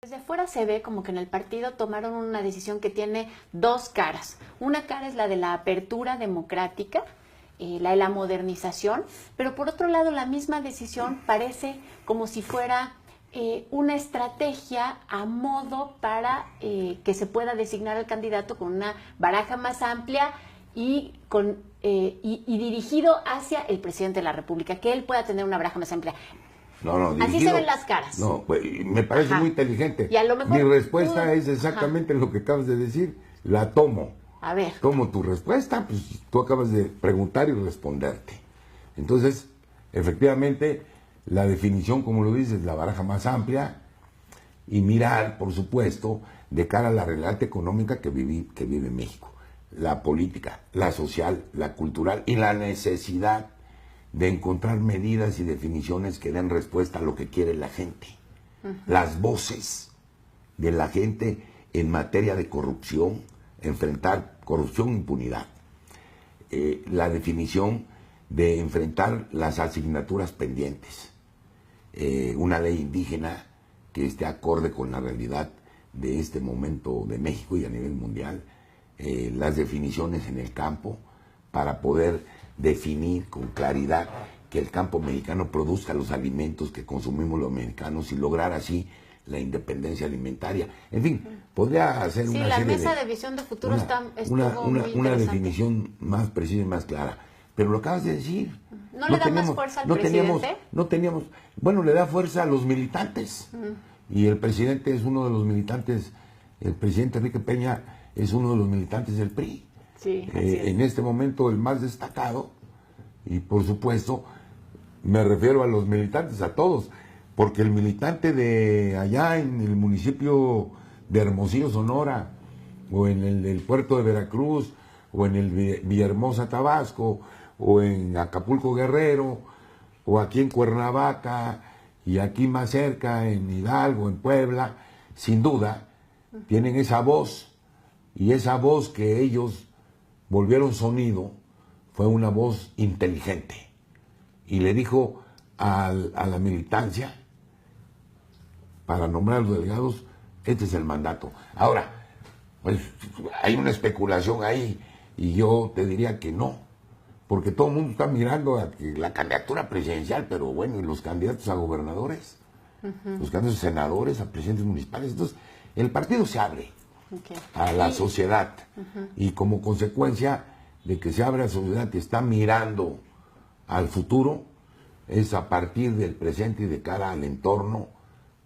Desde afuera se ve como que en el partido tomaron una decisión que tiene dos caras. Una cara es la de la apertura democrática, la de la modernización, pero por otro lado la misma decisión parece como si fuera una estrategia a modo para que se pueda designar al candidato con una baraja más amplia y dirigido hacia el presidente de la República, que él pueda tener una baraja más amplia. No, así se ven las caras. No, pues, me parece muy inteligente. Y a lo mejor mi respuesta es exactamente lo que acabas de decir. La tomo. A ver. Tomo tu respuesta, pues tú acabas de preguntar y responderte. Entonces, efectivamente, la definición, como lo dices, la baraja más amplia y mirar, por supuesto, de cara a la realidad económica que vive México. La política, la social, la cultural y la necesidad de encontrar medidas y definiciones que den respuesta a lo que quiere la gente. Las voces de la gente en materia de corrupción, enfrentar corrupción e impunidad. La definición de enfrentar las asignaturas pendientes. Una ley indígena que esté acorde con la realidad de este momento de México y a nivel mundial. Las definiciones en el campo para poder definir con claridad que el campo mexicano produzca los alimentos que consumimos los mexicanos y lograr así la independencia alimentaria. En fin, podría hacer una la serie mesa de visión de futuro una definición más precisa y más clara. Pero lo acabas de decir. ¿No le da más fuerza al presidente? No teníamos, bueno, le da fuerza a los militantes. Y el presidente es uno de los militantes, el presidente Enrique Peña es uno de los militantes del PRI. Sí, en este momento el más destacado, y por supuesto me refiero a los militantes, a todos, porque el militante de allá en el municipio de Hermosillo, Sonora, o en el puerto de Veracruz, o en el Villahermosa, Tabasco, o en Acapulco, Guerrero, o aquí en Cuernavaca, y aquí más cerca, en Hidalgo, en Puebla, sin duda, tienen esa voz, y esa voz que ellos volvieron sonido, fue una voz inteligente. Y le dijo a la militancia, para nombrar a los delegados, este es el mandato. Ahora, pues hay una especulación ahí, y yo te diría que no, porque todo el mundo está mirando a la candidatura presidencial, pero bueno, y los candidatos a gobernadores, los candidatos a senadores, a presidentes municipales. Entonces, el partido se abre a la sociedad, y como consecuencia de que se abre a la sociedad que está mirando al futuro, es a partir del presente y de cara al entorno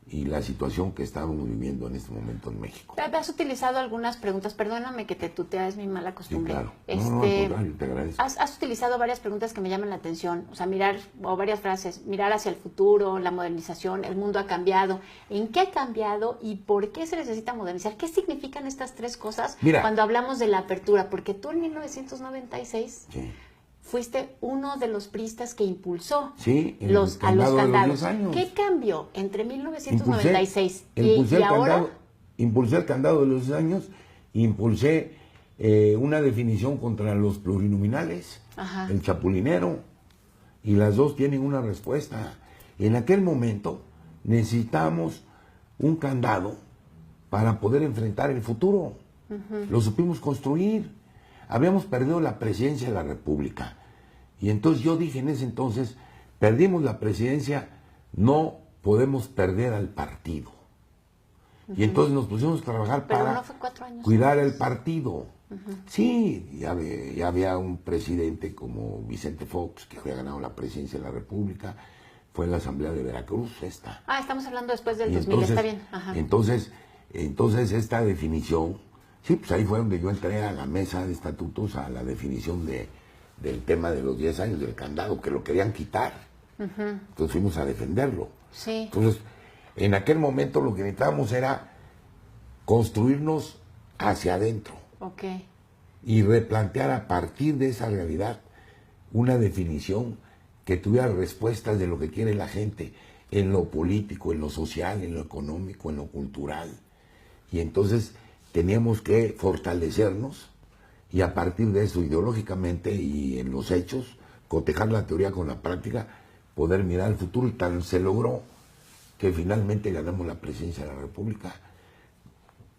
y la situación que estamos viviendo en este momento en México. Has utilizado algunas preguntas, perdóname que te tutea, es mi mala costumbre. Sí, claro. No, al contrario, te agradezco. Has utilizado varias preguntas que me llaman la atención, o sea, varias frases, mirar hacia el futuro, la modernización, el mundo ha cambiado. ¿En qué ha cambiado y por qué se necesita modernizar? ¿Qué significan estas tres cosas cuando hablamos de la apertura? Porque tú en 1996... Sí. Fuiste uno de los priistas que impulsó a los candados. ¿Qué cambió entre 1996 y ahora? Impulsé el candado de los 10 años, impulsé una definición contra los plurinominales, el chapulinero, y las dos tienen una respuesta. En aquel momento necesitamos un candado para poder enfrentar el futuro. Lo supimos construir. Habíamos perdido la presidencia de la República. Y entonces yo dije en ese entonces, perdimos la presidencia, no podemos perder al partido. Y entonces nos pusimos a trabajar para cuidar el partido. Sí, ya había un presidente como Vicente Fox, que había ganado la presidencia de la República, fue en la Asamblea de Veracruz, esta. Estamos hablando después del 2000, está bien. Entonces esta definición... Sí, pues ahí fue donde yo entré a la mesa de estatutos, a la definición del tema de los 10 años del candado, que lo querían quitar. Entonces fuimos a defenderlo. Sí. Entonces, en aquel momento lo que necesitábamos era construirnos hacia adentro. Y replantear a partir de esa realidad una definición que tuviera respuestas de lo que quiere la gente en lo político, en lo social, en lo económico, en lo cultural. Y entonces teníamos que fortalecernos y a partir de eso ideológicamente y en los hechos, cotejar la teoría con la práctica, poder mirar el futuro, y tal se logró que finalmente ganamos la presidencia de la República,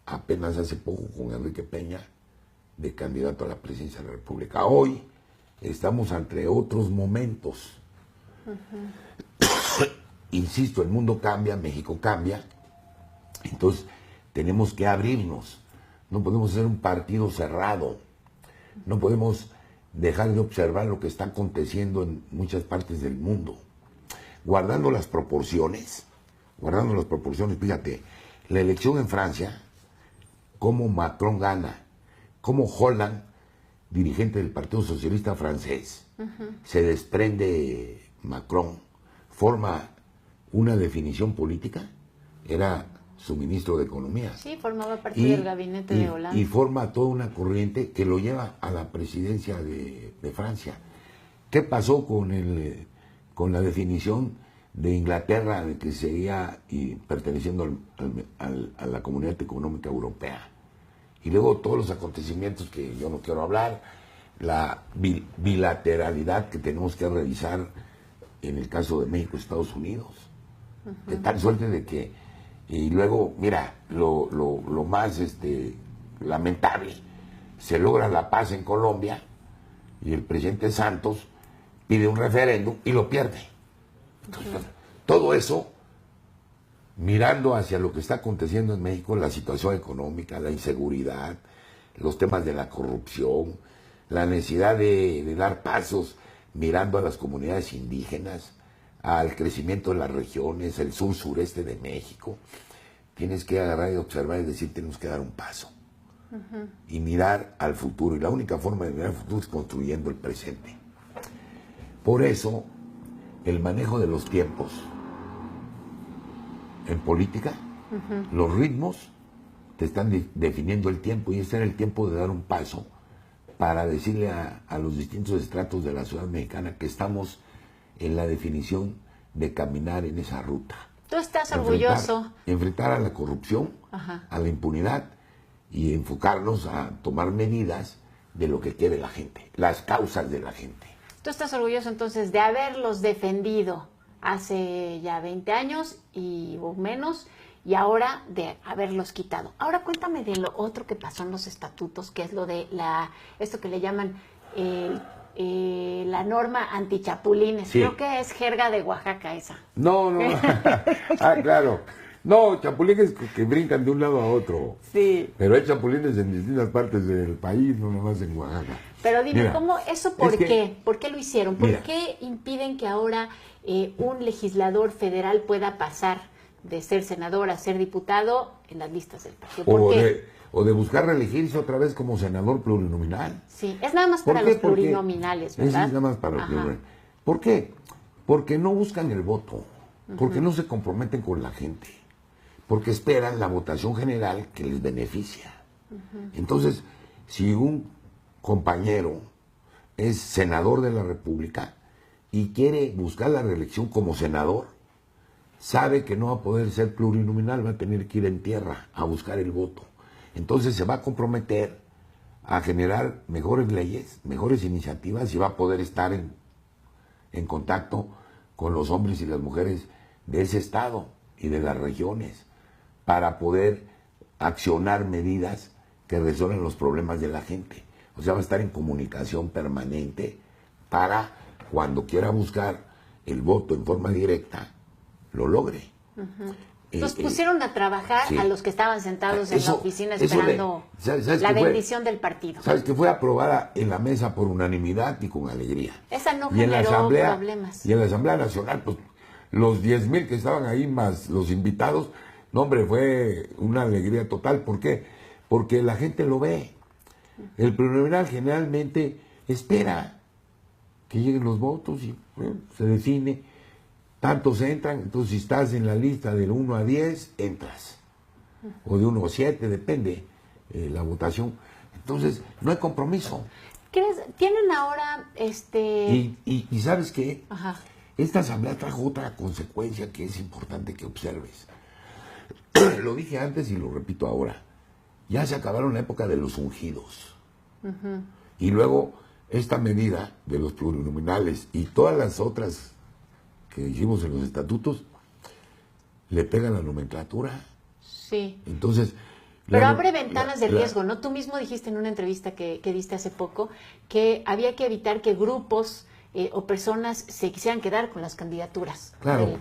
apenas hace poco con Enrique Peña, de candidato a la presidencia de la República. Hoy estamos ante otros momentos. Insisto, el mundo cambia, México cambia, entonces tenemos que abrirnos. No podemos ser un partido cerrado, no podemos dejar de observar lo que está aconteciendo en muchas partes del mundo. Guardando las proporciones, fíjate, la elección en Francia, cómo Macron gana, cómo Hollande, dirigente del Partido Socialista francés, se desprende Macron, forma una definición política, era su ministro de Economía. Sí, formaba parte del gabinete de Hollande. Y forma toda una corriente que lo lleva a la presidencia de Francia. ¿Qué pasó con la definición de Inglaterra de que seguía perteneciendo a la Comunidad Económica Europea? Y luego todos los acontecimientos que yo no quiero hablar, la bilateralidad que tenemos que revisar en el caso de México y Estados Unidos. De tal suerte de que, y luego, mira, lo más lamentable, se logra la paz en Colombia y el presidente Santos pide un referéndum y lo pierde. Entonces, todo eso, mirando hacia lo que está aconteciendo en México, la situación económica, la inseguridad, los temas de la corrupción, la necesidad de dar pasos mirando a las comunidades indígenas, al crecimiento de las regiones, el sur-sureste de México. Tienes que agarrar y observar y decir, tenemos que dar un paso. Y mirar al futuro. Y la única forma de mirar al futuro es construyendo el presente. Por eso, el manejo de los tiempos en política, los ritmos te están definiendo el tiempo, y este era el tiempo de dar un paso para decirle a los distintos estratos de la ciudad mexicana que estamos en la definición de caminar en esa ruta. Tú estás orgulloso. Enfrentar a la corrupción, a la impunidad, y enfocarnos a tomar medidas de lo que quiere la gente, las causas de la gente. Tú estás orgulloso entonces de haberlos defendido hace ya 20 años o menos, y ahora de haberlos quitado. Ahora cuéntame de lo otro que pasó en los estatutos, que es lo de esto que le llaman la norma antichapulines. Sí. Creo que es jerga de Oaxaca esa. No. Claro. No, chapulines que brincan de un lado a otro. Sí. Pero hay chapulines en distintas partes del país, no nomás en Oaxaca. Pero dime, Mira, ¿cómo eso por qué? ¿Por qué lo hicieron? ¿Por Mira. qué impiden que ahora un legislador federal pueda pasar de ser senador a ser diputado en las listas del partido? ¿Por qué? O de buscar reelegirse otra vez como senador plurinominal. Sí, es nada más para los plurinominales, ¿verdad? Es nada más para los plurinominales. ¿Por qué? Porque no buscan el voto, porque no se comprometen con la gente, porque esperan la votación general que les beneficia. Entonces, si un compañero es senador de la República y quiere buscar la reelección como senador, sabe que no va a poder ser plurinominal, va a tener que ir en tierra a buscar el voto. Entonces se va a comprometer a generar mejores leyes, mejores iniciativas, y va a poder estar en contacto con los hombres y las mujeres de ese estado y de las regiones para poder accionar medidas que resuelvan los problemas de la gente. O sea, va a estar en comunicación permanente para, cuando quiera buscar el voto en forma directa, lo logre. Los pusieron a trabajar sí. a los que estaban sentados en la oficina esperando la bendición del partido. Sabes que fue aprobada en la mesa por unanimidad y con alegría. Esa no y generó problemas. Y en la Asamblea Nacional, pues los 10,000 que estaban ahí más los invitados, no, hombre, fue una alegría total. ¿Por qué? Porque la gente lo ve. El plurinominal generalmente espera que lleguen los votos y se define. Tantos entran, entonces si estás en la lista del 1 a 10, entras. O de 1 a 7, depende la votación. Entonces, no hay compromiso. ¿Tienen ahora Y ¿sabes qué? Ajá. Esta asamblea trajo otra consecuencia que es importante que observes. Lo dije antes y lo repito ahora. Ya se acabaron la época de los ungidos. Y luego, esta medida de los plurinominales y todas las otras que dijimos en los estatutos, le pega la nomenclatura. Sí. Entonces... Pero abre ventanas de riesgo, ¿no? Tú mismo dijiste en una entrevista que diste hace poco que había que evitar que grupos o personas se quisieran quedar con las candidaturas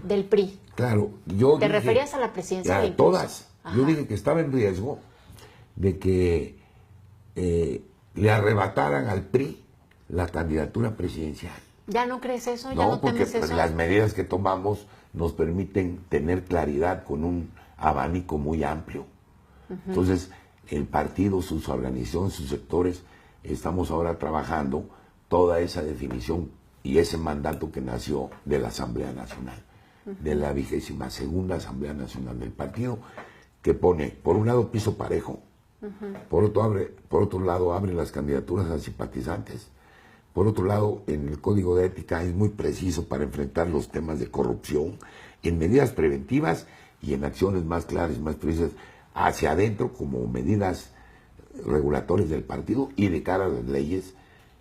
del PRI. Claro. ¿Te referías a la presidencia? A todas. Ajá. Yo dije que estaba en riesgo de que le arrebataran al PRI la candidatura presidencial. ¿Ya no crees eso? ¿Ya no temes porque eso? Las medidas que tomamos nos permiten tener claridad con un abanico muy amplio. Entonces, el partido, sus organizaciones, sus sectores, estamos ahora trabajando toda esa definición y ese mandato que nació de la Asamblea Nacional, de la 22ª Asamblea Nacional del partido, que pone, por un lado, piso parejo, por otro lado, abre las candidaturas a simpatizantes, por otro lado, en el Código de Ética es muy preciso para enfrentar los temas de corrupción, en medidas preventivas y en acciones más claras y más precisas, hacia adentro como medidas regulatorias del partido y de cara a las leyes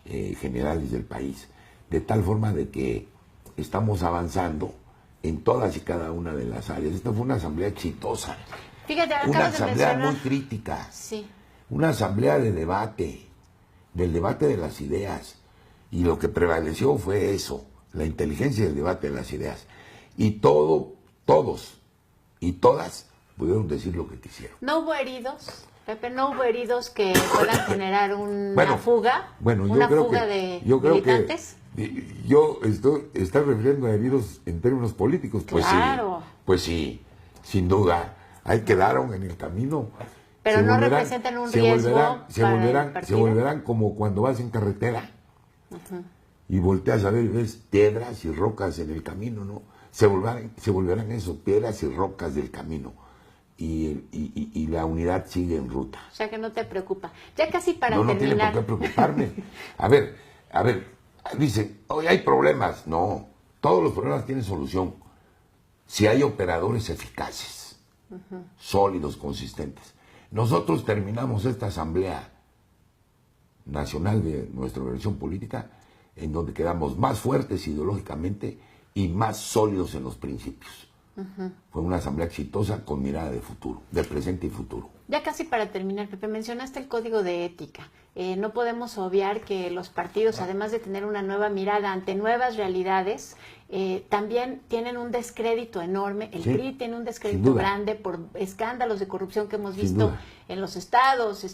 generales del país. De tal forma de que estamos avanzando en todas y cada una de las áreas. Esta fue una asamblea exitosa. Fíjate, una asamblea muy crítica. Sí. Una asamblea de debate, del debate de las ideas. Y lo que prevaleció fue eso, la inteligencia del debate de las ideas. Y todos y todas pudieron decir lo que quisieron. ¿No hubo heridos, Pepe? ¿No hubo heridos que puedan generar una fuga? ¿Una fuga de militantes? ¿Estás refiriendo a heridos en términos políticos? Claro. Pues sí, sin duda. Ahí quedaron en el camino. Pero no representan un riesgo se volverán como cuando vas en carretera y volteas a ver y ves piedras y rocas en el camino, ¿no? Se volverán eso, piedras y rocas del camino. Y la unidad sigue en ruta. O sea que no te preocupa. Ya casi para terminar. No tiene por qué preocuparme. A ver, dicen, hoy hay problemas. No, todos los problemas tienen solución. Si hay operadores eficaces, sólidos, consistentes. Nosotros terminamos esta asamblea nacional de nuestra organización política en donde quedamos más fuertes ideológicamente y más sólidos en los principios. Fue una asamblea exitosa con mirada de futuro, de presente y futuro. Ya casi para terminar, Pepe, mencionaste el Código de Ética. No podemos obviar que los partidos, además de tener una nueva mirada ante nuevas realidades, también tienen un descrédito enorme. El PRI tiene un descrédito grande por escándalos de corrupción que hemos visto en los estados,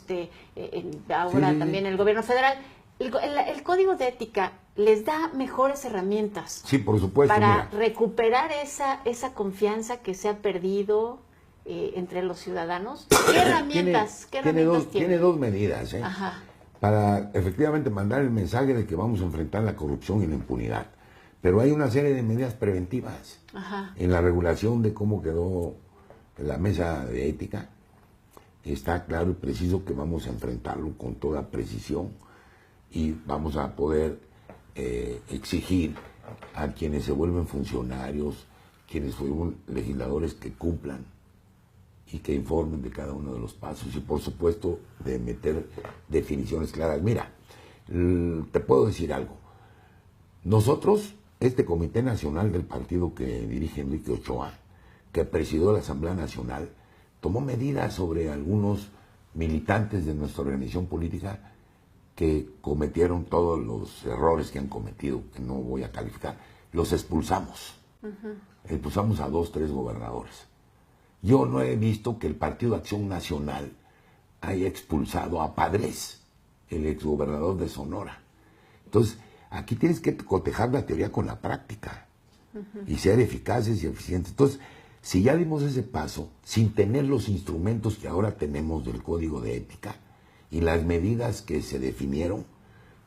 ahora también en el gobierno federal. El Código de Ética les da mejores herramientas. Sí, por supuesto. Para recuperar esa confianza que se ha perdido entre los ciudadanos. ¿Qué herramientas tiene? Tiene dos medidas, para efectivamente mandar el mensaje de que vamos a enfrentar la corrupción y la impunidad. Pero hay una serie de medidas preventivas en la regulación de cómo quedó la mesa de ética. Está claro y preciso que vamos a enfrentarlo con toda precisión y vamos a poder exigir a quienes se vuelven funcionarios, quienes fueron legisladores, que cumplan y que informen de cada uno de los pasos y por supuesto de meter definiciones claras. Mira, te puedo decir algo. Nosotros, este Comité Nacional del partido que dirige Enrique Ochoa, que presidió la Asamblea Nacional, tomó medidas sobre algunos militantes de nuestra organización política que cometieron todos los errores que han cometido, que no voy a calificar. Los expulsamos. Expulsamos a 2, 3 gobernadores. Yo no he visto que el Partido Acción Nacional haya expulsado a Padres, el exgobernador de Sonora. Entonces, aquí tienes que cotejar la teoría con la práctica y ser eficaces y eficientes. Entonces, si ya dimos ese paso, sin tener los instrumentos que ahora tenemos del Código de Ética y las medidas que se definieron,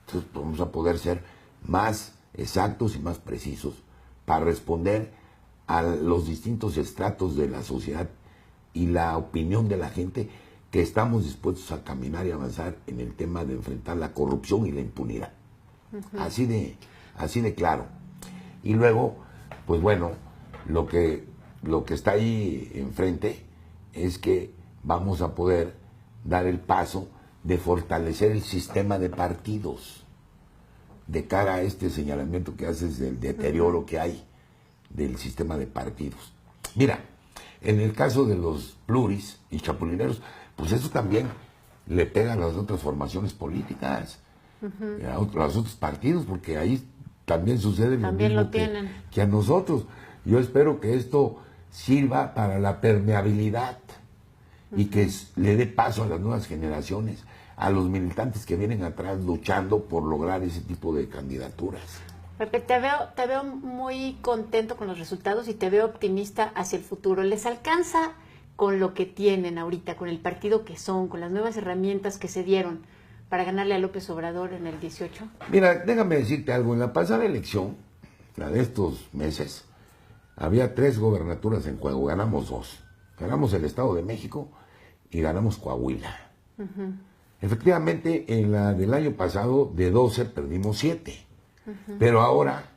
entonces vamos a poder ser más exactos y más precisos para responder a los distintos estratos de la sociedad y la opinión de la gente, que estamos dispuestos a caminar y avanzar en el tema de enfrentar la corrupción y la impunidad. Así de claro. Y luego, pues bueno, lo que está ahí enfrente es que vamos a poder dar el paso de fortalecer el sistema de partidos de cara a este señalamiento que haces del deterioro que hay del sistema de partidos. Mira, En el caso de los pluris y chapulineros, pues eso también le pega a las otras formaciones políticas, a los otros partidos, porque ahí también sucede lo También mismo lo tienen. que a nosotros. Yo espero que esto sirva para la permeabilidad y que le dé paso a las nuevas generaciones, a los militantes que vienen atrás luchando por lograr ese tipo de candidaturas. Pepe, te veo muy contento con los resultados y te veo optimista hacia el futuro. ¿Les alcanza con lo que tienen ahorita, con el partido que son, con las nuevas herramientas que se dieron para ganarle a López Obrador en el 18? Mira, déjame decirte algo. En la pasada elección, la de estos meses, había 3 gobernaturas en juego. Ganamos 2. Ganamos el Estado de México y ganamos Coahuila. Efectivamente, en la del año pasado, de 12 perdimos 7. Pero ahora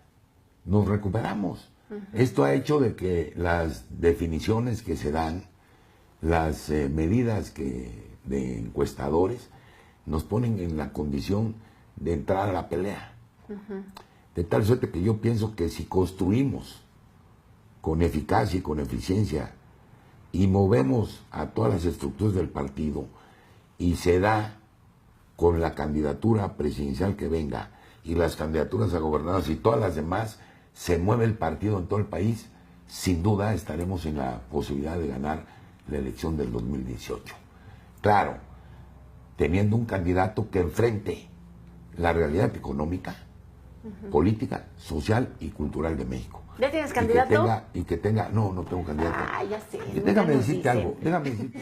nos recuperamos. Esto ha hecho de que las definiciones que se dan, las medidas de encuestadores, nos ponen en la condición de entrar a la pelea. De tal suerte que yo pienso que si construimos con eficacia y con eficiencia y movemos a todas las estructuras del partido y se da con la candidatura presidencial que venga y las candidaturas a gobernadoras y todas las demás, se mueve el partido en todo el país, sin duda estaremos en la posibilidad de ganar la elección del 2018. Claro, teniendo un candidato que enfrente la realidad económica, política, social y cultural de México. ¿Ya tienes candidato? Y que tenga, no tengo candidato. Ah, ya sé. Déjame decirte algo, déjame decirte.